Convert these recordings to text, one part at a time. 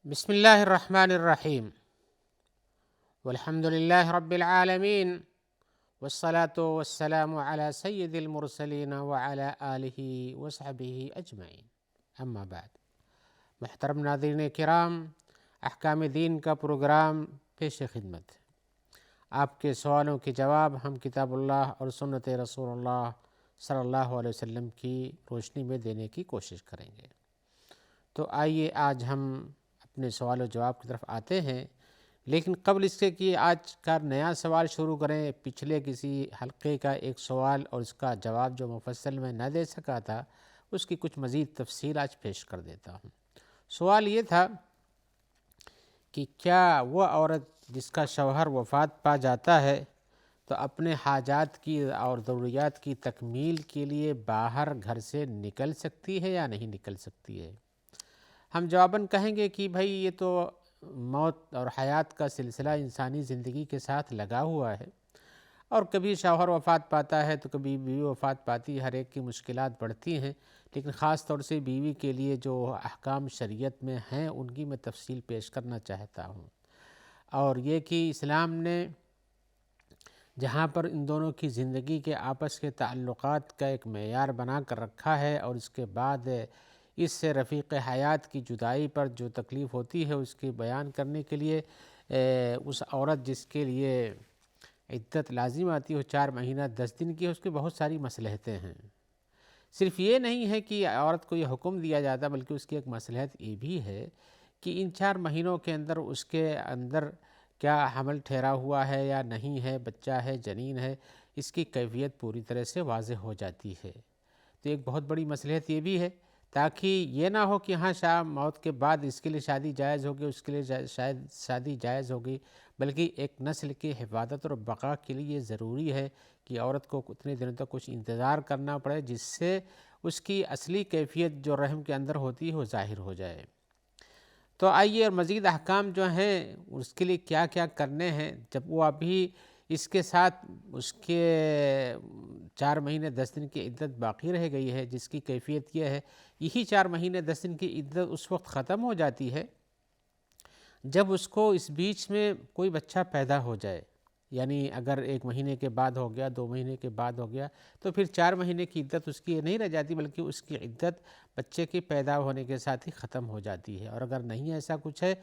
بسم اللہ الرحمن الرحیم والحمد للہ رب العالمین والصلاة والسلام علی سید المرسلین وعلی آلہ وصحبہ اجمعین، اما بعد۔ محترم ناظرین کرام، احکام دین کا پروگرام پیش خدمت۔ آپ کے سوالوں کے جواب ہم کتاب اللہ اور سنت رسول اللہ صلی اللہ علیہ وسلم کی روشنی میں دینے کی کوشش کریں گے۔ تو آئیے آج ہم اپنے سوال و جواب کی طرف آتے ہیں، لیکن قبل اس کے کہ آج کا نیا سوال شروع کریں، پچھلے کسی حلقے کا ایک سوال اور اس کا جواب جو مفصل میں نہ دے سکا تھا، اس کی کچھ مزید تفصیل آج پیش کر دیتا ہوں۔ سوال یہ تھا کہ کیا وہ عورت جس کا شوہر وفات پا جاتا ہے تو اپنے حاجات کی اور ضروریات کی تکمیل کے لیے باہر گھر سے نکل سکتی ہے یا نہیں نکل سکتی ہے؟ ہم جواباً کہیں گے کہ بھائی یہ تو موت اور حیات کا سلسلہ انسانی زندگی کے ساتھ لگا ہوا ہے، اور کبھی شوہر وفات پاتا ہے تو کبھی بیوی وفات پاتی ہے، ہر ایک کی مشکلات بڑھتی ہیں، لیکن خاص طور سے بیوی کے لیے جو احکام شریعت میں ہیں ان کی میں تفصیل پیش کرنا چاہتا ہوں۔ اور یہ کہ اسلام نے جہاں پر ان دونوں کی زندگی کے آپس کے تعلقات کا ایک معیار بنا کر رکھا ہے، اور اس کے بعد اس سے رفیق حیات کی جدائی پر جو تکلیف ہوتی ہے اس کی بیان کرنے کے لیے اس عورت جس کے لیے عدت لازم آتی ہے 4 مہینہ 10 دن کی ہے، اس کی بہت ساری مصلحتیں ہیں۔ صرف یہ نہیں ہے کہ عورت کو یہ حکم دیا جاتا، بلکہ اس کی ایک مصلحت یہ بھی ہے کہ ان 4 مہینوں کے اندر اس کے اندر کیا حمل ٹھہرا ہوا ہے یا نہیں ہے، بچہ ہے جنین ہے، اس کی کیفیت پوری طرح سے واضح ہو جاتی ہے۔ تو ایک بہت بڑی مصلحت یہ بھی ہے تاکہ یہ نہ ہو کہ ہاں موت کے بعد اس کے لیے شادی جائز ہوگی، اس کے لیے شاید شادی جائز ہوگی، بلکہ ایک نسل کی حفاظت اور بقا کے لیے یہ ضروری ہے کہ عورت کو اتنے دنوں تک کچھ انتظار کرنا پڑے جس سے اس کی اصلی کیفیت جو رحم کے اندر ہوتی ہے وہ ظاہر ہو جائے۔ تو آئیے اور مزید احکام جو ہیں اس کے لیے کیا کیا کرنے ہیں، جب وہ ابھی اس کے ساتھ اس کے 4 مہینے 10 دن کی عدت باقی رہ گئی ہے، جس کی کیفیت یہ ہے یہی 4 مہینے 10 دن کی عدت اس وقت ختم ہو جاتی ہے جب اس کو اس بیچ میں کوئی بچہ پیدا ہو جائے، یعنی اگر 1 مہینے کے بعد ہو گیا، 2 مہینے کے بعد ہو گیا، تو پھر 4 مہینے کی عدت اس کی نہیں رہ جاتی، بلکہ اس کی عدت بچے کے پیدا ہونے کے ساتھ ہی ختم ہو جاتی ہے۔ اور اگر نہیں ایسا کچھ ہے،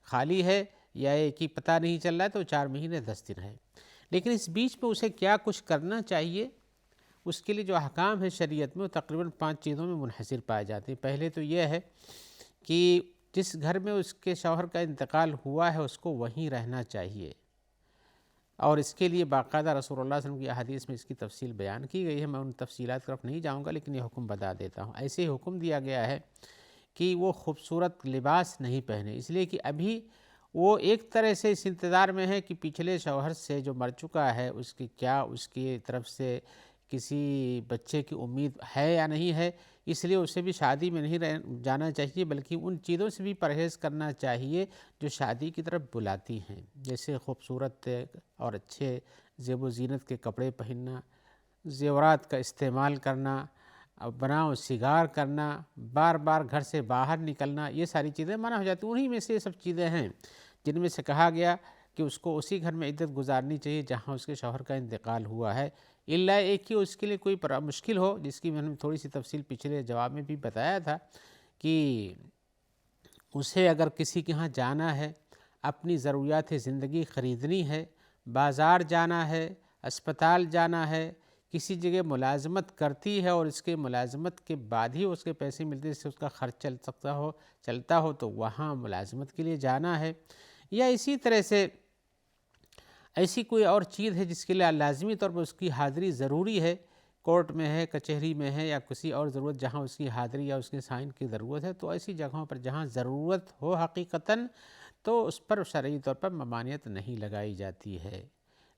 خالی ہے یا یہ کہ پتہ نہیں چل رہا ہے، تو 4 مہینے 10 دن ہے۔ لیکن اس بیچ میں اسے کیا کچھ کرنا چاہیے، اس کے لیے جو احکام ہے شریعت میں وہ تقریباً 5 چیزوں میں منحصر پائے جاتے ہیں۔ پہلے تو یہ ہے کہ جس گھر میں اس کے شوہر کا انتقال ہوا ہے اس کو وہیں رہنا چاہیے، اور اس کے لیے باقاعدہ رسول اللہ صلی اللہ علیہ وسلم کی احادیث میں اس کی تفصیل بیان کی گئی ہے۔ میں ان تفصیلات کی طرف نہیں جاؤں گا، لیکن یہ حکم بتا دیتا ہوں۔ ایسے ہی حکم دیا گیا ہے کہ وہ خوبصورت لباس نہیں پہنے، اس لیے کہ ابھی وہ ایک طرح سے اس انتظار میں ہے کہ پچھلے شوہر سے جو مر چکا ہے اس کی طرف سے کسی بچے کی امید ہے یا نہیں ہے، اس لیے اسے بھی شادی میں نہیں جانا چاہیے، بلکہ ان چیزوں سے بھی پرہیز کرنا چاہیے جو شادی کی طرف بلاتی ہیں، جیسے خوبصورت اور اچھے زیب و زینت کے کپڑے پہننا، زیورات کا استعمال کرنا، بناؤ سگار کرنا، بار بار گھر سے باہر نکلنا، یہ ساری چیزیں منع ہو جاتی ہیں۔ انہی میں سے یہ سب چیزیں ہیں جن میں سے کہا گیا کہ اس کو اسی گھر میں عدت گزارنی چاہیے جہاں اس کے شوہر کا انتقال ہوا ہے، الا ایک ہی اس کے لیے کوئی مشکل ہو، جس کی میں نے تھوڑی سی تفصیل پچھلے جواب میں بھی بتایا تھا کہ اسے اگر کسی کے ہاں جانا ہے، اپنی ضروریات زندگی خریدنی ہے، بازار جانا ہے، اسپتال جانا ہے، کسی جگہ ملازمت کرتی ہے اور اس کے ملازمت کے بعد ہی اس کے پیسے ملتے ہیں، جس سے اس کا خرچ چلتا ہو تو وہاں ملازمت کے لیے جانا ہے، یا اسی طرح سے ایسی کوئی اور چیز ہے جس کے لیے لازمی طور پر اس کی حاضری ضروری ہے، کورٹ میں ہے، کچہری میں ہے، یا کسی اور ضرورت جہاں اس کی حاضری یا اس کے سائن کی ضرورت ہے، تو ایسی جگہوں پر جہاں ضرورت ہو حقیقتاً تو اس پر شرعی طور پر ممانعت نہیں لگائی جاتی ہے۔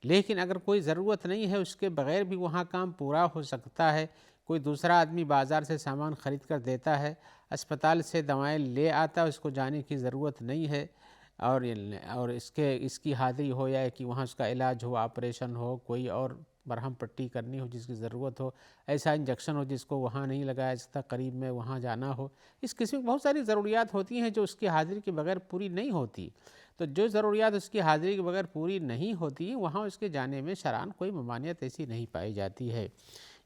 لیکن اگر کوئی ضرورت نہیں ہے، اس کے بغیر بھی وہاں کام پورا ہو سکتا ہے، کوئی دوسرا آدمی بازار سے سامان خرید کر دیتا ہے، اسپتال سے دوائیں لے آتا ہے، اس کو جانے کی ضرورت نہیں ہے، اور اس کی حاضری ہو یا کہ وہاں اس کا علاج ہو، آپریشن ہو، کوئی اور مرہم پٹی کرنی ہو جس کی ضرورت ہو، ایسا انجیکشن ہو جس کو وہاں نہیں لگایا جاتا، قریب میں وہاں جانا ہو، اس قسم کی بہت ساری ضروریات ہوتی ہیں جو اس کی حاضری کے بغیر پوری نہیں ہوتی۔ تو جو ضروریات اس کی حاضری کے بغیر پوری نہیں ہوتی وہاں اس کے جانے میں شرعاً کوئی ممانعت ایسی نہیں پائی جاتی ہے۔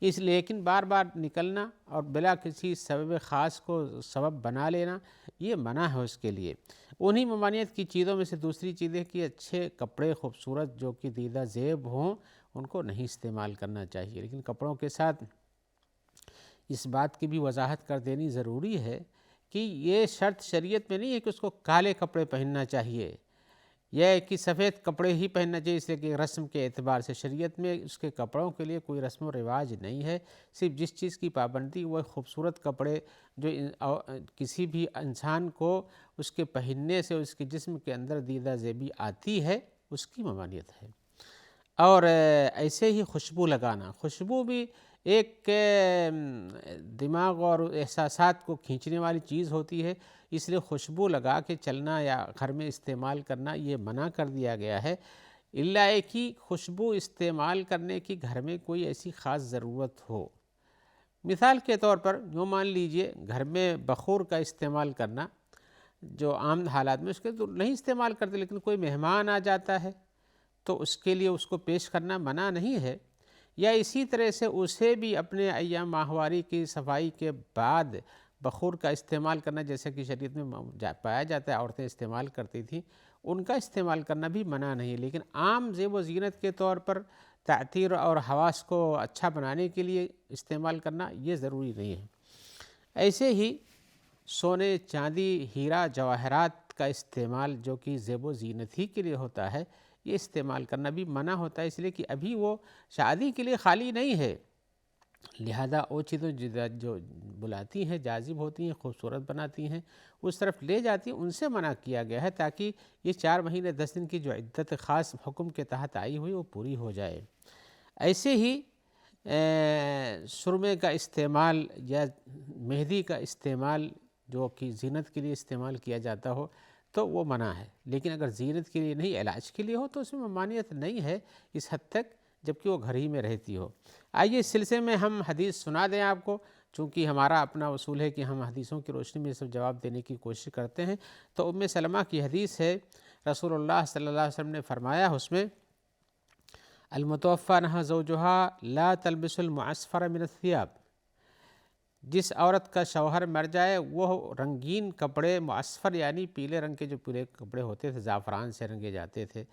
اس لیکن بار بار نکلنا اور بلا کسی سبب خاص کو سبب بنا لینا یہ منع ہے اس کے لیے۔ انہی ممانعت کی چیزوں میں سے دوسری چیز ہے کہ اچھے کپڑے خوبصورت جو کہ دیدہ زیب ہوں ان کو نہیں استعمال کرنا چاہیے۔ لیکن کپڑوں کے ساتھ اس بات کی بھی وضاحت کر دینی ضروری ہے کہ یہ شرط شریعت میں نہیں ہے کہ اس کو کالے کپڑے پہننا چاہیے یا کہ سفید کپڑے ہی پہننا چاہیے، اس لیے کہ رسم کے اعتبار سے شریعت میں اس کے کپڑوں کے لیے کوئی رسم و رواج نہیں ہے۔ صرف جس چیز کی پابندی وہ خوبصورت کپڑے جو کسی بھی انسان کو اس کے پہننے سے اس کے جسم کے اندر دیدہ زیبی آتی ہے اس کی ممانعت ہے۔ اور ایسے ہی خوشبو لگانا، خوشبو بھی ایک دماغ اور احساسات کو کھینچنے والی چیز ہوتی ہے، اس لیے خوشبو لگا کے چلنا یا گھر میں استعمال کرنا یہ منع کر دیا گیا ہے، الا ایک ہی خوشبو استعمال کرنے کی گھر میں کوئی ایسی خاص ضرورت ہو۔ مثال کے طور پر یوں مان لیجئے گھر میں بخور کا استعمال کرنا، جو عام حالات میں اس کے تو نہیں استعمال کرتے، لیکن کوئی مہمان آ جاتا ہے تو اس کے لیے اس کو پیش کرنا منع نہیں ہے، یا اسی طرح سے اسے بھی اپنے ایام ماہواری کی صفائی کے بعد بخور کا استعمال کرنا، جیسے کہ شریعت میں پایا جاتا ہے عورتیں استعمال کرتی تھیں، ان کا استعمال کرنا بھی منع نہیں ہے، لیکن عام زیب و زینت کے طور پر تعطیر اور حواس کو اچھا بنانے کے لیے استعمال کرنا یہ ضروری نہیں ہے۔ ایسے ہی سونے، چاندی، ہیرا، جواہرات کا استعمال جو کہ زیب و زینت ہی کے لیے ہوتا ہے یہ استعمال کرنا بھی منع ہوتا ہے، اس لیے کہ ابھی وہ شادی کے لیے خالی نہیں ہے، لہذا وہ چیزیں جو بلاتی ہیں، جاذب ہوتی ہیں، خوبصورت بناتی ہیں، اس طرف لے جاتی ہیں، ان سے منع کیا گیا ہے تاکہ یہ 4 مہینے 10 دن کی جو عدت خاص حکم کے تحت آئی ہوئی وہ پوری ہو جائے۔ ایسے ہی سرمے کا استعمال یا مہندی کا استعمال جو کہ زینت کے لیے استعمال کیا جاتا ہو تو وہ منع ہے، لیکن اگر زینت کے لیے نہیں علاج کے لیے ہو تو اس میں ممانعت نہیں ہے اس حد تک جبکہ وہ گھر ہی میں رہتی ہو۔ آئیے اس سلسلے میں ہم حدیث سنا دیں آپ کو، چونکہ ہمارا اپنا اصول ہے کہ ہم حدیثوں کی روشنی میں سب جواب دینے کی کوشش کرتے ہیں۔ تو ام سلمہ کی حدیث ہے، رسول اللہ صلی اللہ علیہ وسلم نے فرمایا اس میں المتوفی عنہا زوجہا لا تلبس المعصفر من الثیاب، جس عورت کا شوہر مر جائے وہ رنگین کپڑے، معصفر یعنی پیلے رنگ کے جو پیلے کپڑے ہوتے تھے زعفران سے رنگے جاتے تھے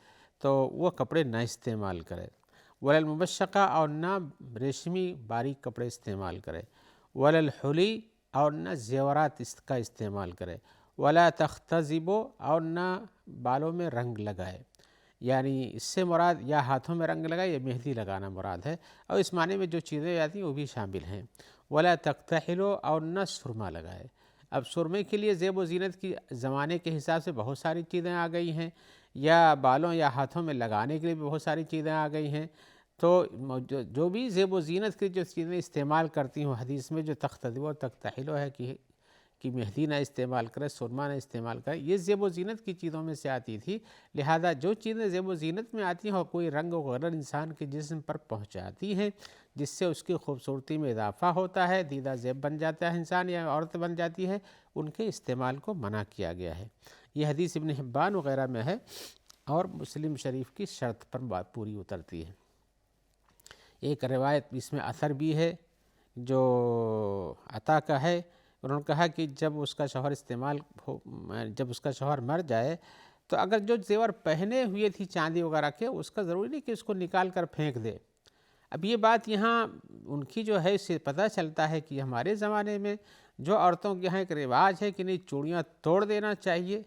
تو وہ کپڑے نہ استعمال کرے، ولا المبشقہ اور نہ ریشمی باریک کپڑے استعمال کرے، ولا الحلی اور نہ زیورات کا استعمال کرے، ولا تختضب اور نہ بالوں میں رنگ لگائے، یعنی اس سے مراد یا ہاتھوں میں رنگ لگائے یا مہندی لگانا مراد ہے، اور اس معنی میں جو چیزیں آتی ہیں وہ بھی شامل ہیں، ولا تکتحل اور نہ سرما لگائے۔ اب سرمے کے لیے زیب و زینت کی زمانے کے حساب سے بہت ساری چیزیں آ گئی ہیں، یا بالوں یا ہاتھوں میں لگانے کے لیے بھی بہت ساری چیزیں آ گئی ہیں، تو جو بھی زیب و زینت کی جو چیزیں استعمال کرتی ہوں حدیث میں جو تختضب اور تکتحل ہے کہ مہندی نہ استعمال کرے، سرما نہ استعمال کرے، یہ زیب و زینت کی چیزوں میں سے آتی تھی، لہذا جو چیزیں زیب و زینت میں آتی ہیں اور کوئی رنگ وغیرہ انسان کے جسم پر پہنچاتی ہیں جس سے اس کی خوبصورتی میں اضافہ ہوتا ہے، دیدہ زیب بن جاتا ہے انسان یا عورت بن جاتی ہے، ان کے استعمال کو منع کیا گیا ہے۔ یہ حدیث ابن حبان وغیرہ میں ہے اور مسلم شریف کی شرط پر بات پوری اترتی ہے۔ ایک روایت اس میں اثر بھی ہے جو عطا کا ہے، انہوں نے کہا کہ جب اس کا شوہر مر جائے تو اگر جو زیور پہنے ہوئے تھی چاندی وغیرہ کے اس کا ضروری نہیں کہ اس کو نکال کر پھینک دے۔ اب یہ بات یہاں ان کی جو ہے اس سے پتہ چلتا ہے کہ ہمارے زمانے میں جو عورتوں کے یہاں ایک رواج ہے کہ نہیں چوڑیاں توڑ دینا چاہیے،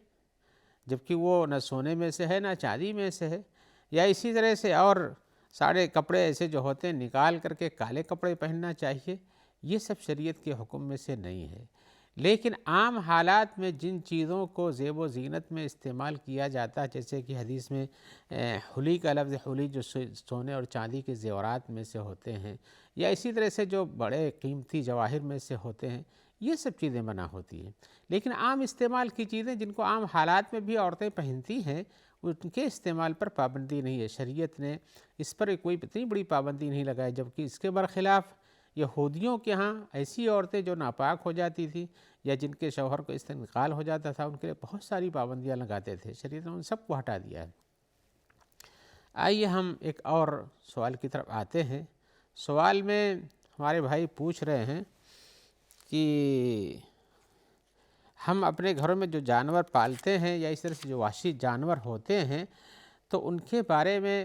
جبکہ وہ نہ سونے میں سے ہے نہ چاندی میں سے ہے، یا اسی طرح سے اور سارے کپڑے ایسے جو ہوتے ہیں نکال کر کے کالے کپڑے پہننا چاہیے، یہ سب شریعت کے حکم میں سے نہیں ہے۔ لیکن عام حالات میں جن چیزوں کو زیب و زینت میں استعمال کیا جاتا ہے، جیسے کہ حدیث میں حلی کا لفظ حلی جو سونے اور چاندی کے زیورات میں سے ہوتے ہیں، یا اسی طرح سے جو بڑے قیمتی جواہر میں سے ہوتے ہیں، یہ سب چیزیں منع ہوتی ہیں۔ لیکن عام استعمال کی چیزیں جن کو عام حالات میں بھی عورتیں پہنتی ہیں ان کے استعمال پر پابندی نہیں ہے، شریعت نے اس پر کوئی اتنی بڑی پابندی نہیں لگائی، جبکہ اس کے برخلاف یہودیوں کے ہاں ایسی عورتیں جو ناپاک ہو جاتی تھیں یا جن کے شوہر کو استنقال ہو جاتا تھا ان کے لیے بہت ساری پابندیاں لگاتے تھے، شریعت نے ان سب کو ہٹا دیا ہے۔ آئیے ہم ایک اور سوال کی طرف آتے ہیں۔ سوال میں ہمارے بھائی پوچھ رہے ہیں کہ ہم اپنے گھروں میں جو جانور پالتے ہیں یا اس طرح سے جو وحشی جانور ہوتے ہیں تو ان کے بارے میں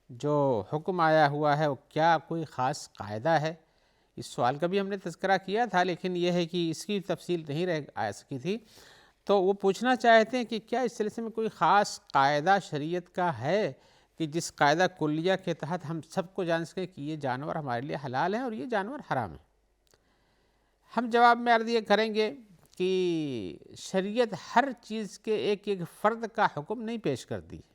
جو حکم آیا ہوا ہے وہ کیا کوئی خاص قاعدہ ہے؟ اس سوال کا بھی ہم نے تذکرہ کیا تھا، لیکن یہ ہے کہ اس کی تفصیل نہیں رہ آ سکی تھی، تو وہ پوچھنا چاہتے ہیں کہ کیا اس سلسلے میں کوئی خاص قاعدہ شریعت کا ہے کہ جس قاعدہ کلیہ کے تحت ہم سب کو جان سکیں کہ یہ جانور ہمارے لیے حلال ہیں اور یہ جانور حرام ہیں؟ ہم جواب میں عرض یہ کریں گے کہ شریعت ہر چیز کے ایک ایک فرد کا حکم نہیں پیش کرتی ہے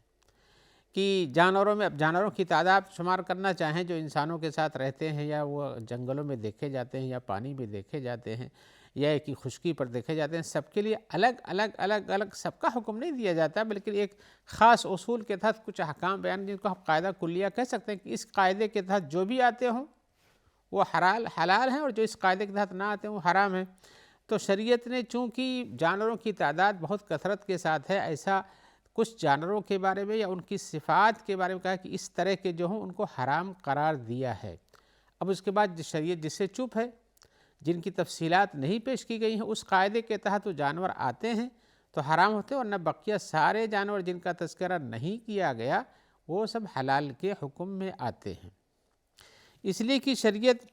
کہ جانوروں میں، اب جانوروں کی تعداد شمار کرنا چاہیں جو انسانوں کے ساتھ رہتے ہیں یا وہ جنگلوں میں دیکھے جاتے ہیں یا پانی میں دیکھے جاتے ہیں یا ایک ہی خشکی پر دیکھے جاتے ہیں، سب کے لیے الگ الگ سب کا حکم نہیں دیا جاتا، بلکہ ایک خاص اصول کے تحت کچھ احکام بیان جن کو ہم قاعدہ کلیہ کہہ سکتے ہیں کہ اس قاعدے کے تحت جو بھی آتے ہوں وہ حلال ہیں اور جو اس قاعدے کے تحت نہ آتے ہیں وہ حرام ہیں۔ تو شریعت نے چونکہ جانوروں کی تعداد بہت کثرت کے ساتھ ہے، ایسا کچھ جانوروں کے بارے میں یا ان کی صفات کے بارے میں کہا کہ اس طرح کے جو ہوں ان کو حرام قرار دیا ہے۔ اب اس کے بعد شریعت جس سے چپ ہے، جن کی تفصیلات نہیں پیش کی گئی ہیں، اس قاعدے کے تحت وہ جانور آتے ہیں تو حرام ہوتے ہیں، اور نہ بقیہ سارے جانور جن کا تذکرہ نہیں کیا گیا وہ سب حلال کے حکم میں آتے ہیں۔ اس لیے کہ شریعت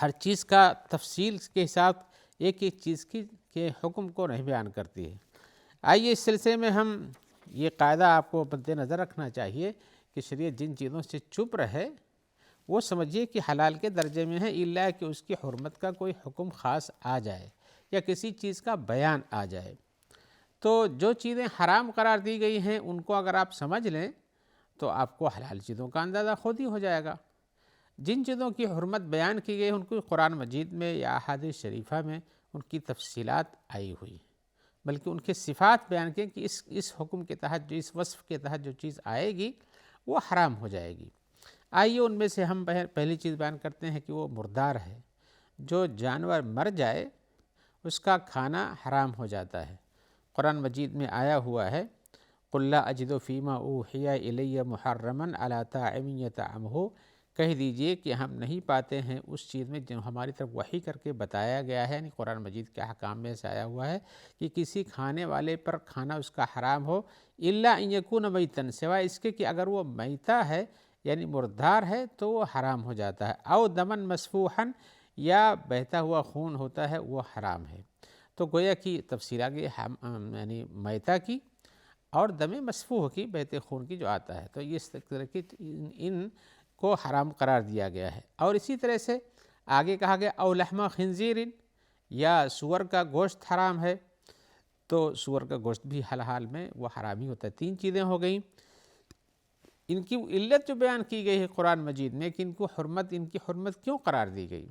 ہر چیز کا تفصیل کے حساب ایک ایک چیز کے حکم کو نہیں بیان کرتی ہے۔ آئیے اس سلسلے میں ہم یہ قاعدہ آپ کو مد نظر رکھنا چاہیے کہ شریعت جن چیزوں سے چپ رہے وہ سمجھیے کہ حلال کے درجے میں ہے، الا کہ اس کی حرمت کا کوئی حکم خاص آ جائے یا کسی چیز کا بیان آ جائے۔ تو جو چیزیں حرام قرار دی گئی ہیں ان کو اگر آپ سمجھ لیں تو آپ کو حلال چیزوں کا اندازہ خود ہی ہو جائے گا۔ جن چیزوں کی حرمت بیان کی گئی ان کو قرآن مجید میں یا احادیث شریفہ میں ان کی تفصیلات آئی ہوئی، بلکہ ان کے صفات بیان کیں کہ اس حکم کے تحت جو اس وصف کے تحت جو چیز آئے گی وہ حرام ہو جائے گی۔ آئیے ان میں سے ہم پہلی چیز بیان کرتے ہیں کہ وہ مردار ہے۔ جو جانور مر جائے اس کا کھانا حرام ہو جاتا ہے۔ قرآن مجید میں آیا ہوا ہے قُلْ لَا أَجِدُ فِي مَا أُوحِيَ إِلَيَّ مُحَرَّمًا عَلَىٰ طَاعِمٍ يَطْعَمُهُ، کہہ دیجئے کہ ہم نہیں پاتے ہیں اس چیز میں جو ہماری طرف وحی کر کے بتایا گیا ہے، یعنی قرآن مجید کے احکام میں سے آیا ہوا ہے کہ کسی کھانے والے پر کھانا اس کا حرام ہو، إِلَّا أَن يَكُونَ مَيْتًا، سوائے اس کے کہ اگر وہ میتہ ہے یعنی مردار ہے تو وہ حرام ہو جاتا ہے، أَوْ دَمًا مَسْفُوحًا، یا بہتا ہوا خون ہوتا ہے وہ حرام ہے۔ تو گویا کی تفصیل آگے یعنی میتہ کی اور دم مسفوح کی، بہتے خون کی جو آتا ہے، تو اس طرح کی ان کو حرام قرار دیا گیا ہے۔ اور اسی طرح سے آگے کہا گیا او لحم خنزیر، یا سور کا گوشت حرام ہے، تو سور کا گوشت بھی حال میں وہ حرام ہی ہوتا ہے۔ تین چیزیں ہو گئیں۔ ان کی علت جو بیان کی گئی ہے قرآن مجید میں کہ ان کی حرمت کیوں قرار دی گئی،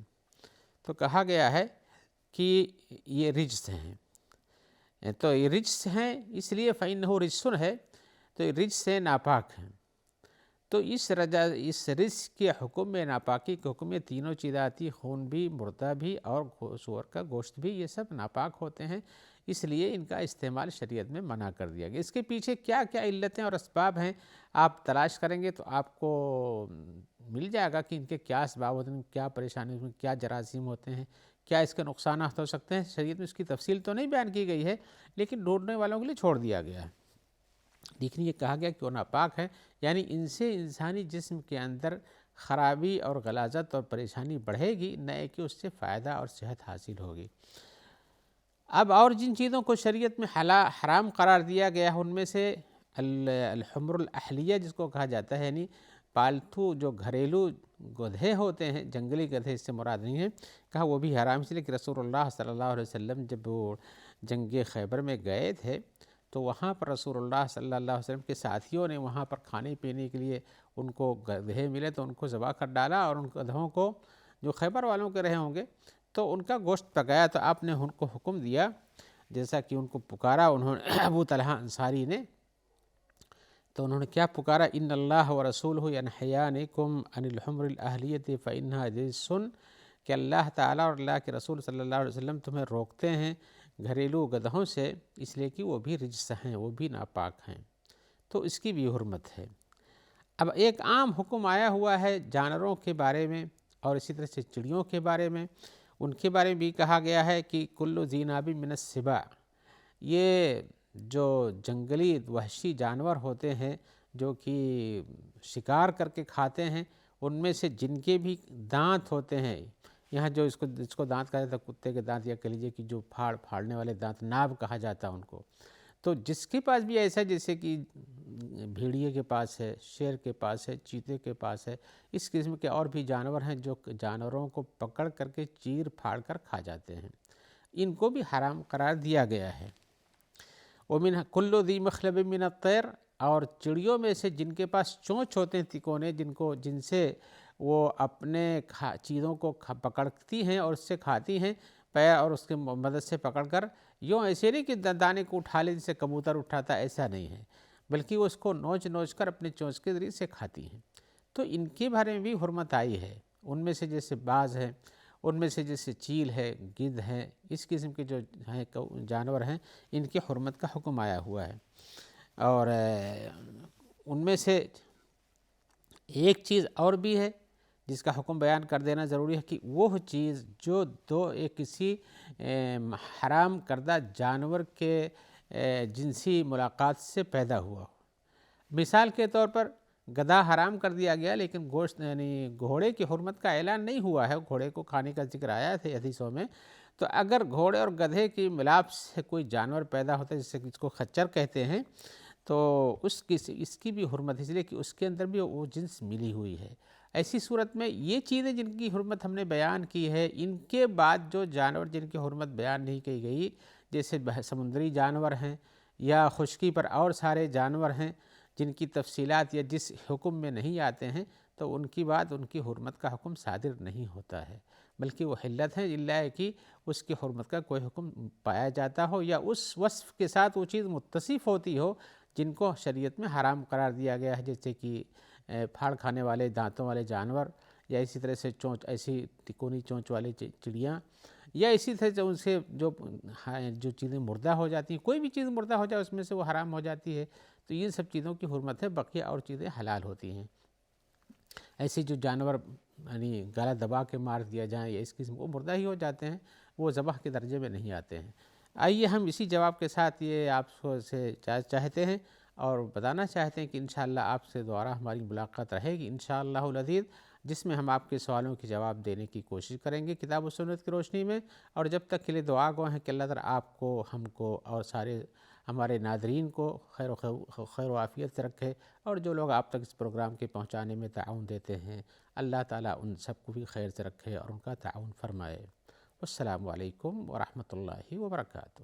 تو کہا گیا ہے کہ یہ رجس ہیں، تو یہ رجس ہیں اس لیے فإنہ رجس ہے، تو یہ رجس سے ناپاک ہیں۔ تو اس رجس کے حکم میں، ناپاکی کے حکم میں تینوں چیزیں آتی، خون بھی، مردہ بھی اور سور کا گوشت بھی، یہ سب ناپاک ہوتے ہیں، اس لیے ان کا استعمال شریعت میں منع کر دیا گیا۔ اس کے پیچھے کیا کیا علتیں اور اسباب ہیں آپ تلاش کریں گے تو آپ کو مل جائے گا کہ ان کے کیا اسباب ہوتے ہیں، کیا پریشانی ہوتی ہے، کیا جراثیم ہوتے ہیں، کیا اس کے نقصانات ہو سکتے ہیں۔ شریعت میں اس کی تفصیل تو نہیں بیان کی گئی ہے، لیکن ڈھونڈنے والوں کے لیے چھوڑ دیا گیا ہے۔ لیکن یہ کہا گیا کہ وہ ناپاک ہے، یعنی ان سے انسانی جسم کے اندر خرابی اور غلاظت اور پریشانی بڑھے گی، نہ کہ اس سے فائدہ اور صحت حاصل ہوگی۔ اب اور جن چیزوں کو شریعت میں حرام قرار دیا گیا ہے ان میں سے الحمر الاہلیہ جس کو کہا جاتا ہے، یعنی پالتو جو گھریلو گدھے ہوتے ہیں، جنگلی گدھے اس سے مراد نہیں ہے، کہا وہ بھی حرام، اس لیے کہ رسول اللہ صلی اللہ علیہ وسلم جب وہ جنگ خیبر میں گئے تھے تو وہاں پر رسول اللہ صلی اللہ علیہ وسلم کے ساتھیوں نے وہاں پر کھانے پینے کے لیے ان کو گدھے ملے تو ان کو ذبح کر ڈالا، اور ان گدھوں کو جو خیبر والوں کے رہے ہوں گے تو ان کا گوشت پکایا تو آپ نے ان کو حکم دیا، جیسا کہ ان کو پکارا انہوں نے ابو طلحہ انصاری نے، تو انہوں نے کیا پکارا، ان اللہ و رسولہ ینہیانکم عن الحمر الاہلیۃ فانھا رجس، کہ اللہ تعالیٰ اور اللہ کے رسول صلی اللہ علیہ وسلم تمہیں روکتے ہیں گھریلو گدھوں سے، اس لیے کہ وہ بھی رجس ہیں، وہ بھی ناپاک ہیں، تو اس کی بھی حرمت ہے۔ اب ایک عام حکم آیا ہوا ہے جانوروں کے بارے میں، اور اسی طرح سے چڑیوں کے بارے میں، ان کے بارے میں بھی کہا گیا ہے کہ کل ذی ناب من السباع، یہ جو جنگلی وحشی جانور ہوتے ہیں جو کہ شکار کر کے کھاتے ہیں، ان میں سے جن کے بھی دانت ہوتے ہیں، یہاں جو اس کو دانت کہا جاتا ہے، کتے کے دانت، یا کہہ لیجیے کہ جو پھاڑنے والے دانت، ناب کہا جاتا ہے ان کو، تو جس کے پاس بھی ایسا، جیسے کہ بھیڑیے کے پاس ہے، شیر کے پاس ہے، چیتے کے پاس ہے، اس قسم کے اور بھی جانور ہیں جو جانوروں کو پکڑ کر کے چیر پھاڑ کر کھا جاتے ہیں، ان کو بھی حرام قرار دیا گیا ہے۔ ومن کل ذی مخلب من الطیر، اور چڑیوں میں سے جن کے پاس چونچ ہوتے ہیں تکونے، جن سے وہ اپنے چیزوں کو پکڑتی ہیں اور اس سے کھاتی ہیں، پیر اور اس کے مدد سے پکڑ کر، یوں ایسے نہیں کہ دانے کو اٹھا لے جسے کبوتر اٹھاتا، ایسا نہیں ہے، بلکہ وہ اس کو نوچ کر اپنے چونچ کے ذریعے سے کھاتی ہیں، تو ان کے بارے میں بھی حرمت آئی ہے۔ ان میں سے جیسے باز ہے، ان میں سے جیسے چیل ہے، گدھ ہے، اس قسم کے جو ہیں جانور ہیں، ان کی حرمت کا حکم آیا ہوا ہے۔ اور ان میں سے ایک چیز اور بھی ہے جس کا حکم بیان کر دینا ضروری ہے، کہ وہ چیز جو کسی حرام کردہ جانور کے جنسی ملاقات سے پیدا ہوا ہو۔ مثال کے طور پر گدھا حرام کر دیا گیا، لیکن گوشت یعنی گھوڑے کی حرمت کا اعلان نہیں ہوا ہے، گھوڑے کو کھانے کا ذکر آیا تھے حدیثوں میں، تو اگر گھوڑے اور گدھے کی ملاپ سے کوئی جانور پیدا ہوتا ہے، جس کو خچر کہتے ہیں، تو اس کی بھی حرمت، اس لیے کہ اس کے اندر بھی وہ جنس ملی ہوئی ہے۔ ایسی صورت میں یہ چیزیں جن کی حرمت ہم نے بیان کی ہے، ان کے بعد جو جانور جن کی حرمت بیان نہیں کی گئی، جیسے سمندری جانور ہیں یا خشکی پر اور سارے جانور ہیں جن کی تفصیلات یا جس حکم میں نہیں آتے ہیں، تو ان کی بات، ان کی حرمت کا حکم صادر نہیں ہوتا ہے، بلکہ وہ حلت ہیں، اللہ کہ اس کی حرمت کا کوئی حکم پایا جاتا ہو، یا اس وصف کے ساتھ وہ چیز متصف ہوتی ہو جن کو شریعت میں حرام قرار دیا گیا ہے، جیسے کہ پھاڑ کھانے والے دانتوں والے جانور، یا اسی طرح سے چونچ، ایسی تکونی چونچ والے چڑیاں، یا اسی طرح سے ان سے جو چیزیں مردہ ہو جاتی ہیں، کوئی بھی چیز مردہ ہو جائے اس میں سے وہ حرام ہو جاتی ہے، تو یہ سب چیزوں کی حرمت ہے، بقیہ اور چیزیں حلال ہوتی ہیں۔ ایسے جو جانور یعنی گلا دبا کے مار دیا جائیں یا اس قسم، وہ مردہ ہی ہو جاتے ہیں، وہ ذبح کے درجے میں نہیں آتے ہیں۔ آئیے ہم اسی جواب کے ساتھ یہ آپ سے چاہتے ہیں اور بتانا چاہتے ہیں کہ انشاءاللہ آپ سے دوبارہ ہماری ملاقات رہے گی انشاءاللہ العزیز، جس میں ہم آپ کے سوالوں کے جواب دینے کی کوشش کریں گے کتاب و سنت کی روشنی میں، اور جب تک کے لیے دعا گو ہیں کہ اللہ تعالیٰ آپ کو، ہم کو اور سارے ہمارے ناظرین کو خیر و عافیت سے رکھے، اور جو لوگ آپ تک اس پروگرام کے پہنچانے میں تعاون دیتے ہیں، اللہ تعالیٰ ان سب کو بھی خیر سے رکھے اور ان کا تعاون فرمائے۔ السلام علیکم ورحمۃ اللہ وبرکاتہ۔